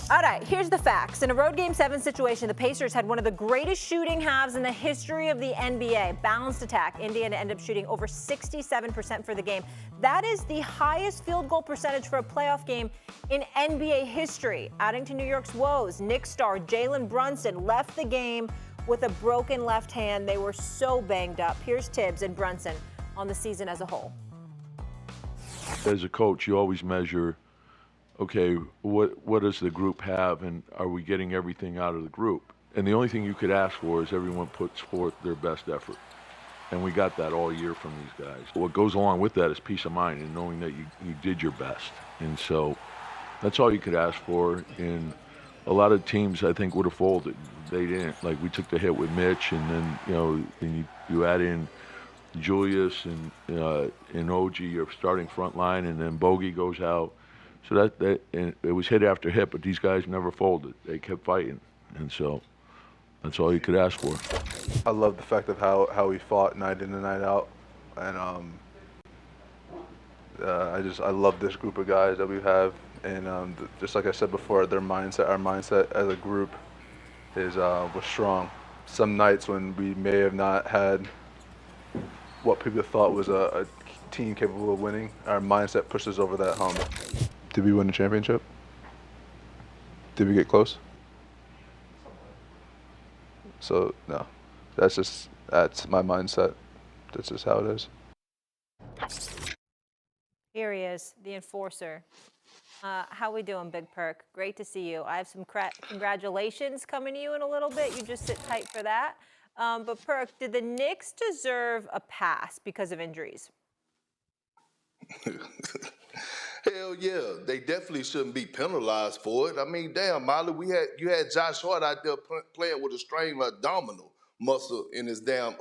All right, here's the facts. In a road game 7 situation, the Pacers had one of the greatest shooting halves in the history of the NBA. Balanced attack. Indiana ended up shooting over 67% for the game. That is the highest field goal percentage for a playoff game in NBA history. Adding to New York's woes, Knicks star Jalen Brunson left the game with a broken left hand. They were so banged up. Here's Tibbs and Brunson on the season as a whole. As a coach, you always measure, okay, what does the group have, and are we getting everything out of the group? And the only thing you could ask for is everyone puts forth their best effort. And we got that all year from these guys. What goes along with that is peace of mind and knowing that you did your best. And so that's all you could ask for. And a lot of teams, I think, would have folded. They didn't. Like, we took the hit with Mitch, and then, and you add in Julius and OG, your starting front line, and then Bogey goes out. So that and it was hit after hit, but these guys never folded. They kept fighting, and so that's all you could ask for. I love the fact of how we fought night in and night out, and I love this group of guys that we have, and just like I said before, our mindset as a group was strong. Some nights when we may have not had what people thought was a team capable of winning, our mindset pushes over that hump. Did we win the championship? Did we get close? So, no. That's my mindset. That's just how it is. Here he is, the enforcer. How we doing, Big Perk? Great to see you. I have some congratulations coming to you in a little bit. You just sit tight for that. But Perk, did the Knicks deserve a pass because of injuries? Hell yeah, they definitely shouldn't be penalized for it. I mean, damn, Molly, you had Josh Hart out there playing with a strained abdominal muscle in his damn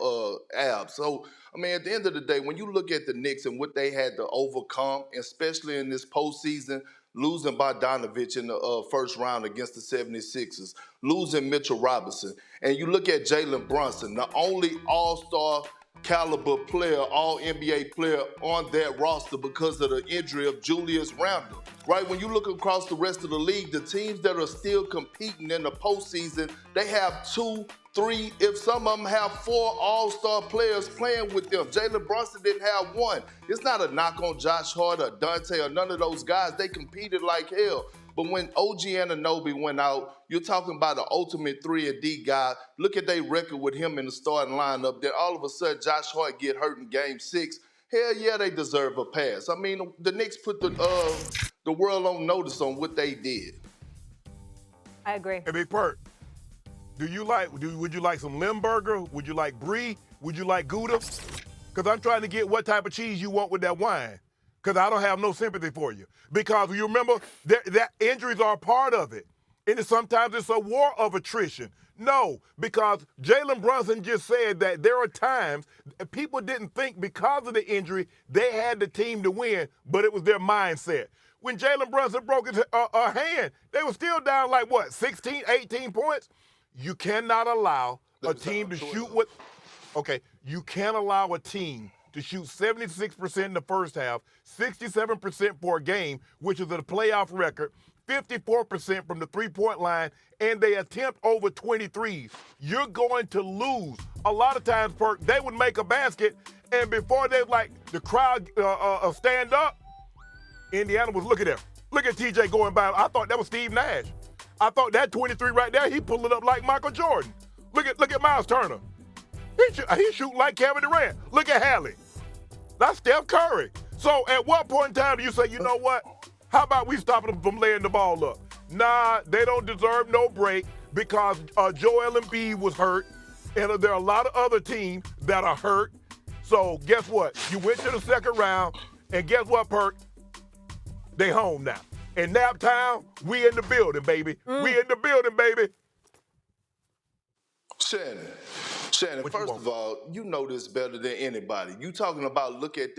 abs. So, I mean, at the end of the day, when you look at the Knicks and what they had to overcome, especially in this postseason, losing Bogdanovich in the first round against the 76ers, losing Mitchell Robinson, and you look at Jalen Brunson, the only all-star caliber player, all NBA player on that roster because of the injury of Julius Randle. Right? When you look across the rest of the league, the teams that are still competing in the postseason, they have 2, 3, if some of them have 4 all-star players playing with them. Jalen Brunson didn't have 1. It's not a knock on Josh Hart or Dante or none of those guys. They competed like hell. But when OG Anunoby went out, you're talking about the ultimate 3-and-D guy. Look at their record with him in the starting lineup. Then all of a sudden, Josh Hart get hurt in Game 6. Hell yeah, they deserve a pass. I mean, the Knicks put the world on notice on what they did. I agree. Hey, Big Perk, would you like some Limburger? Would you like Brie? Would you like Gouda? Because I'm trying to get what type of cheese you want with that wine. Because I don't have no sympathy for you. Because you remember that injuries are a part of it. And sometimes it's a war of attrition. No, because Jalen Brunson just said that there are times people didn't think because of the injury they had the team to win, but it was their mindset. When Jalen Brunson broke his hand, they were still down like, 16, 18 points? You cannot allow a team to shoot with... Okay, you can't allow a team to shoot 76% in the first half, 67% for a game, which is a playoff record, 54% from the three-point line, and they attempt over 23s. You're going to lose. A lot of times, Perk, they would make a basket, and before the crowd stand up, Indiana was looking at him. Look at TJ going by. I thought that was Steve Nash. I thought that 23 right there, he pulled it up like Michael Jordan. Look at Miles Turner. He shooting like Kevin Durant. Look at Hallie. That's Steph Curry. So at what point in time do you say, you know what? How about we stop them from laying the ball up? Nah, they don't deserve no break because Joel Embiid was hurt, and there are a lot of other teams that are hurt. So guess what? You went to the second round, and guess what, Perk? They home now. In Naptown, we in the building, baby. We in the building, baby. Shannon, first of all, you know this better than anybody. You talking about look at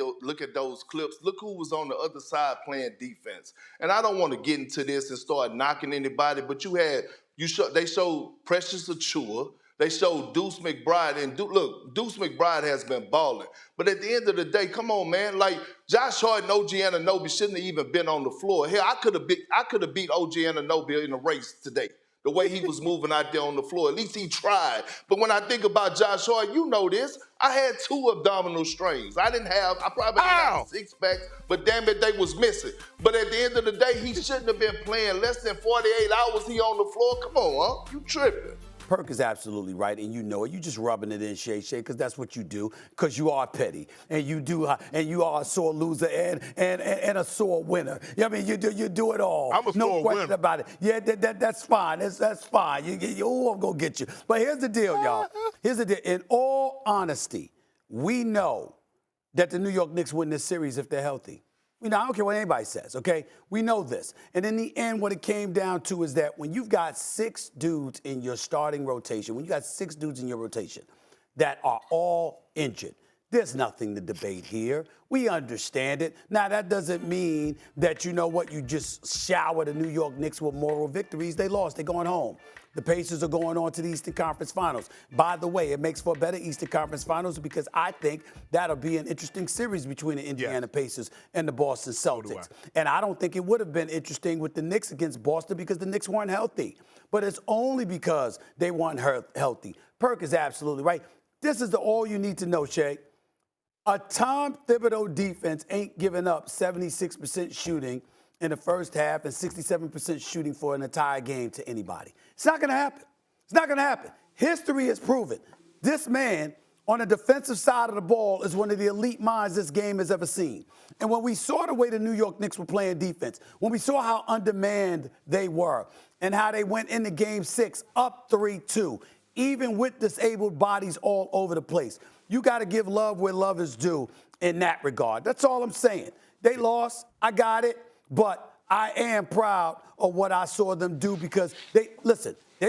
those clips. Look who was on the other side playing defense. And I don't want to get into this and start knocking anybody, but they showed Precious Achiuwa, They showed Deuce McBride, and look, Deuce McBride has been balling. But at the end of the day, come on, man. Like, Josh Hart and OG Anunoby shouldn't have even been on the floor. Hell, I could have beat OG Anunoby in a race today. The way he was moving out there on the floor. At least he tried. But when I think about Josh Hart, you know this. I had 2 abdominal strains. I probably didn't have 6 packs, but damn it, they was missing. But at the end of the day, he shouldn't have been playing less than 48 hours he on the floor. Come on, huh? You tripping. Perk is absolutely right, and you know it. You just rubbing it in, Shay, because that's what you do, because you are petty, and you are a sore loser and a sore winner. I mean, you do it all. I'm a no sore question winner. about it. Yeah, that's fine. That's fine. I'm gonna get you. But here's the deal, y'all. Here's the deal. In all honesty, we know that the New York Knicks win this series if they're healthy. I don't care what anybody says, okay? We know this. And in the end, what it came down to is that when you've got 6 dudes in your starting rotation, when you got 6 dudes in your rotation that are all injured, there's nothing to debate here. We understand it. Now, that doesn't mean that, you know what, you just shower the New York Knicks with moral victories. They lost. They're going home. The Pacers are going on to the Eastern Conference Finals. By the way, it makes for a better Eastern Conference Finals because I think that'll be an interesting series between the Indiana Pacers and the Boston Celtics. And I don't think it would have been interesting with the Knicks against Boston because the Knicks weren't healthy. But it's only because they weren't healthy. Perk is absolutely right. This is all you need to know, Shay. A Tom Thibodeau defense ain't giving up 76% shooting in the first half and 67% shooting for an entire game to anybody. It's not going to happen. It's not going to happen. History has proven this man on the defensive side of the ball is one of the elite minds this game has ever seen. And when we saw the way the New York Knicks were playing defense, when we saw how undermanned they were and how they went into Game 6 up 3-2, even with disabled bodies all over the place, you got to give love where love is due in that regard. That's all I'm saying. They lost. I got it. But I am proud of what I saw them do because they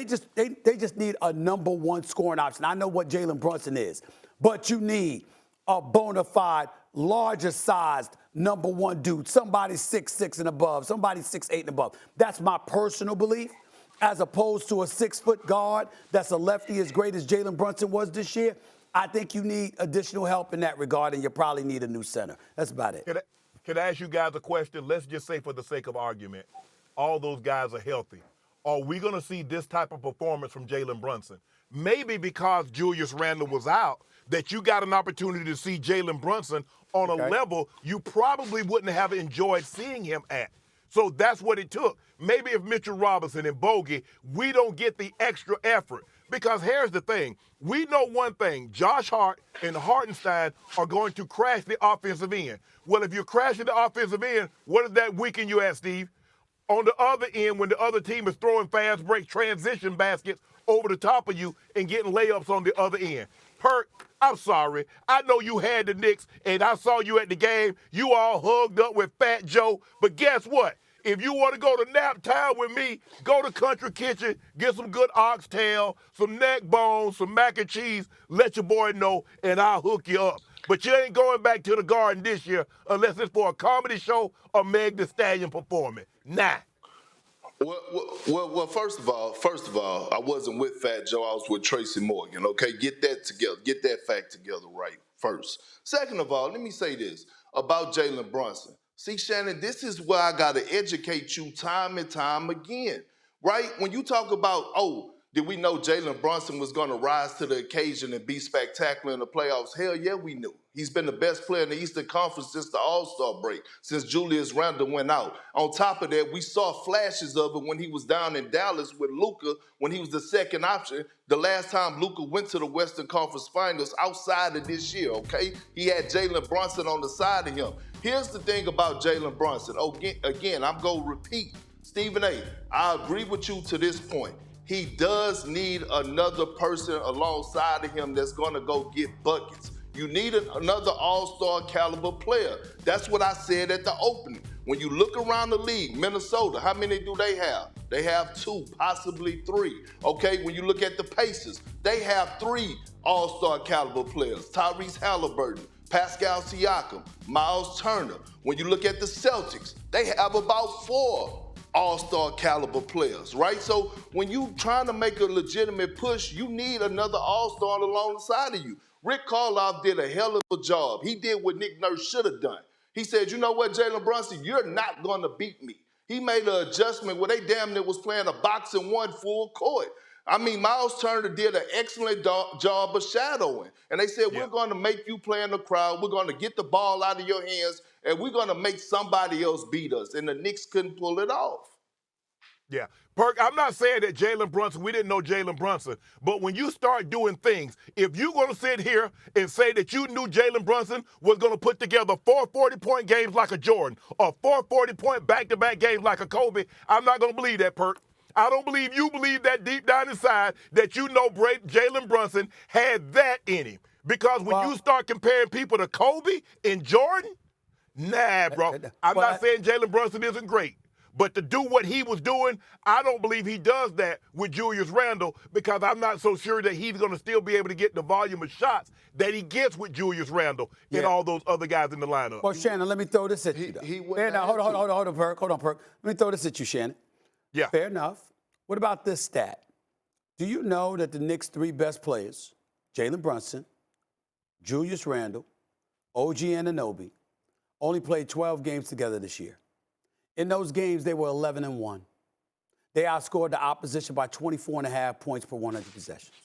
just need a number 1 scoring option. I know what Jalen Brunson is, but you need a bona fide, larger sized number 1 dude, somebody 6'6" and above, somebody 6'8" and above. That's my personal belief, as opposed to a 6-foot guard that's a lefty as great as Jalen Brunson was this year. I think you need additional help in that regard, and you probably need a new center. That's about it. Can I ask you guys a question? Let's just say for the sake of argument, all those guys are healthy. Are we going to see this type of performance from Jalen Brunson? Maybe because Julius Randle was out, that you got an opportunity to see Jalen Brunson on a level you probably wouldn't have enjoyed seeing him at. So that's what it took. Maybe if Mitchell Robinson and Bogey, we don't get the extra effort. Because here's the thing. We know one thing. Josh Hart and Hartenstein are going to crash the offensive end. Well, if you're crashing the offensive end, what does that weaken you at, Steve? On the other end, when the other team is throwing fast break transition baskets over the top of you and getting layups on the other end. Perk, I'm sorry. I know you had the Knicks, and I saw you at the game. You all hugged up with Fat Joe. But guess what? If you want to go to nap time with me, go to Country Kitchen, get some good oxtail, some neck bones, some mac and cheese, let your boy know, and I'll hook you up. But you ain't going back to the Garden this year unless it's for a comedy show or Meg Thee Stallion performing. Nah. Well, first of all, I wasn't with Fat Joe. I was with Tracy Morgan, okay? Get that together. Get that fact together right first. Second of all, let me say this about Jalen Brunson. See, Shannon, this is where I got to educate you time and time again, right? When you talk about, did we know Jalen Brunson was going to rise to the occasion and be spectacular in the playoffs? Hell yeah, we knew. He's been the best player in the Eastern Conference since the All-Star break, since Julius Randle went out. On top of that, we saw flashes of it when he was down in Dallas with Luka, when he was the second option. The last time Luka went to the Western Conference Finals outside of this year, okay? He had Jalen Brunson on the side of him. Here's the thing about Jalen Brunson. Again, I'm going to repeat. Stephen A., I agree with you to this point. He does need another person alongside of him that's going to go get buckets. You need another all-star caliber player. That's what I said at the opening. When you look around the league, Minnesota, how many do they have? They have 2, possibly 3. Okay, when you look at the Pacers, they have 3 all-star caliber players. Tyrese Halliburton, Pascal Siakam, Miles Turner. When you look at the Celtics, they have about 4 all-star caliber players, right? So when you trying to make a legitimate push, you need another all-star alongside of you. Rick Carlisle did a hell of a job. He did what Nick Nurse should have done. He said, you know what, Jalen Brunson, you're not going to beat me. He made an adjustment where they damn near was playing a boxing one full court. I mean, Miles Turner did an excellent job of shadowing. And they said, we're going to make you play in the crowd. We're going to get the ball out of your hands, and we're going to make somebody else beat us. And the Knicks couldn't pull it off. Yeah. Perk, I'm not saying that Jalen Brunson, we didn't know Jalen Brunson, but when you start doing things, if you're going to sit here and say that you knew Jalen Brunson was going to put together 4 40-point games like a Jordan or 4 40-point back-to-back games like a Kobe, I'm not going to believe that, Perk. I don't believe you believe that deep down inside that you know Jalen Brunson had that in him. Because when you start comparing people to Kobe and Jordan, nah, bro. I'm not saying Jalen Brunson isn't great. But to do what he was doing, I don't believe he does that with Julius Randle because I'm not so sure that he's going to still be able to get the volume of shots that he gets with Julius Randle and all those other guys in the lineup. Well, Shannon, let me throw this at you. Hold on, Perk. Hold on, Perk. Let me throw this at you, Shannon. Yeah. Fair enough. What about this stat? Do you know that the Knicks' 3 best players, Jalen Brunson, Julius Randle, OG Anunoby, only played 12 games together this year? In those games, they were 11-1. They outscored the opposition by 24.5 points per 100 possessions.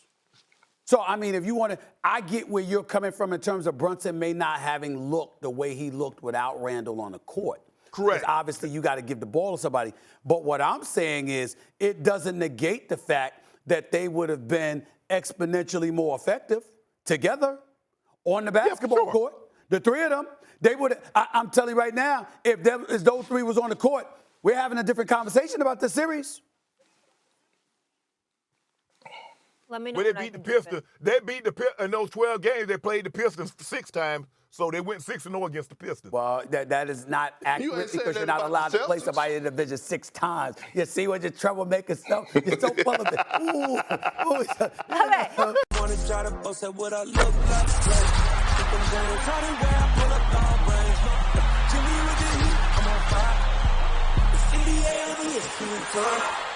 So, I mean, if you want to, I get where you're coming from in terms of Brunson may not having looked the way he looked without Randle on the court. Correct. Because obviously you got to give the ball to somebody. But what I'm saying is it doesn't negate the fact that they would have been exponentially more effective together on the basketball court. The 3 of them. They would. I'm telling you right now, if those 3 was on the court, we're having a different conversation about this series. Let me know. When they beat the Pistons, in those 12 games. They played the Pistons 6 times, so they went 6-0 against the Pistons. Well, that is not accurate because you're not allowed to play somebody in the division 6 times. You see what your troublemaker stuff? You're so full of it. Okay. Wanna try to boast at what I look like. I'm on fire. It's NBA over here.